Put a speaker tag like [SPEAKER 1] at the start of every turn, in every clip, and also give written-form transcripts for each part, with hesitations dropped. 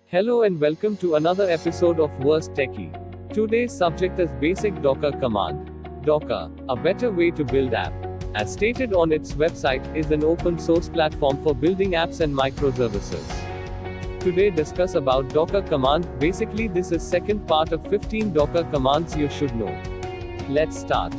[SPEAKER 1] Hello and welcome to another episode of Worst Techie. Today's subject is basic Docker command. Docker, a better way to build app, as stated on its website, is an open source platform for building apps and microservices. Today discuss about Docker command. Basically this is second part of 15 Docker commands you should know. Let's start.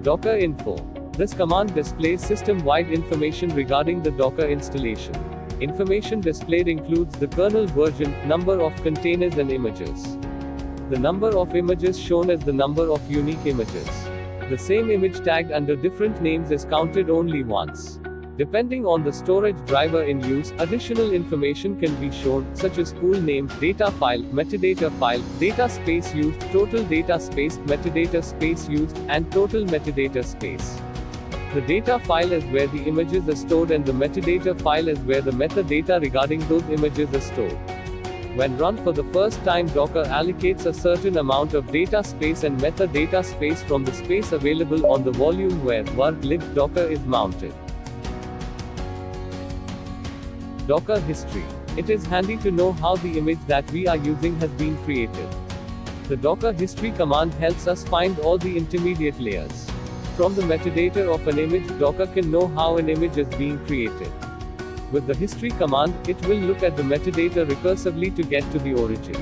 [SPEAKER 1] Docker info. This command displays system-wide information regarding the Docker installation. Information displayed includes the kernel version, number of containers and images. The number of images shown as the number of unique images. The same image tagged under different names is counted only once. Depending on the storage driver in use, additional information can be shown, such as pool name, data file, metadata file, data space used, total data space, metadata space used, and total metadata space. The data file is where the images are stored and the metadata file is where the metadata regarding those images are stored. When run for the first time, Docker allocates a certain amount of data space and metadata space from the space available on the volume where var.lib Docker is mounted. Docker history. It is handy to know how the image that we are using has been created. The Docker history command helps us find all the intermediate layers. From the metadata of an image, Docker can know how an image is being created. With the history command, it will look at the metadata recursively to get to the origin.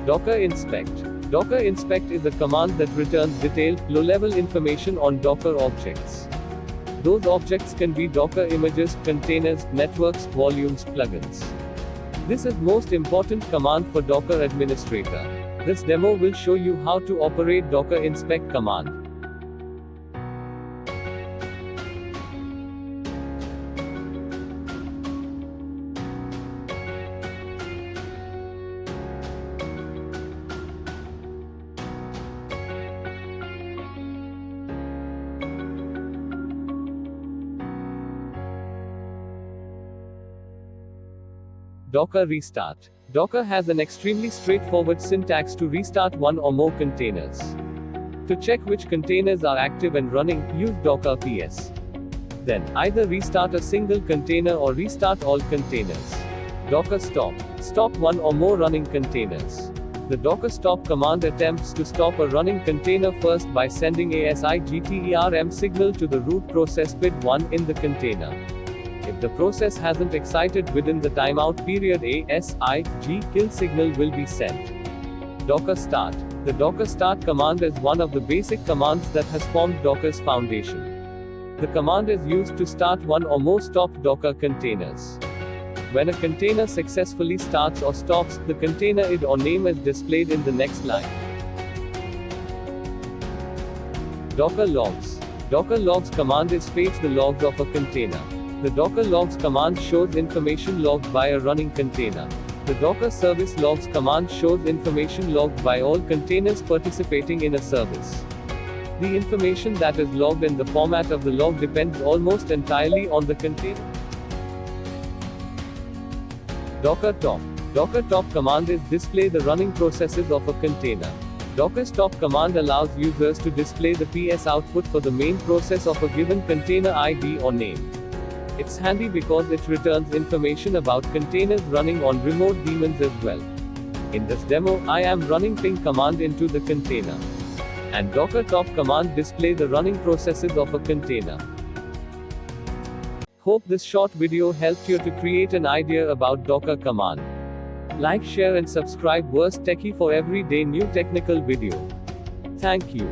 [SPEAKER 1] Docker inspect. Docker inspect is a command that returns detailed, low-level information on Docker objects. Those objects can be Docker images, containers, networks, volumes, plugins. This is most important command for Docker administrator. This demo will show you how to operate Docker inspect command. Docker restart. Docker has an extremely straightforward syntax to restart one or more containers. To check which containers are active and running, use Docker ps. Then, either restart a single container or restart all containers. Docker stop. Stop one or more running containers. The Docker stop command attempts to stop a running container first by sending a SIGTERM signal to the root process PID1 in the container. If the process hasn't excited within the timeout period, a SIG kill signal will be sent. Docker start. The Docker start command is one of the basic commands that has formed Docker's foundation. The command is used to start one or more stopped Docker containers. When a container successfully starts or stops, the container ID or name is displayed in the next line. Docker logs. Docker logs command is fetch the logs of a container. The Docker logs command shows information logged by a running container. The Docker service logs command shows information logged by all containers participating in a service. The information that is logged and the format of the log depends almost entirely on the container. Docker top. Docker top command is display the running processes of a container. Docker stop command allows users to display the PS output for the main process of a given container ID or name. It's handy because it returns information about containers running on remote daemons as well. In this demo, I am running ping command into the container. And Docker top command display the running processes of a container. Hope this short video helped you to create an idea about Docker command. Like, share and subscribe Worst Techie for everyday new technical video. Thank you.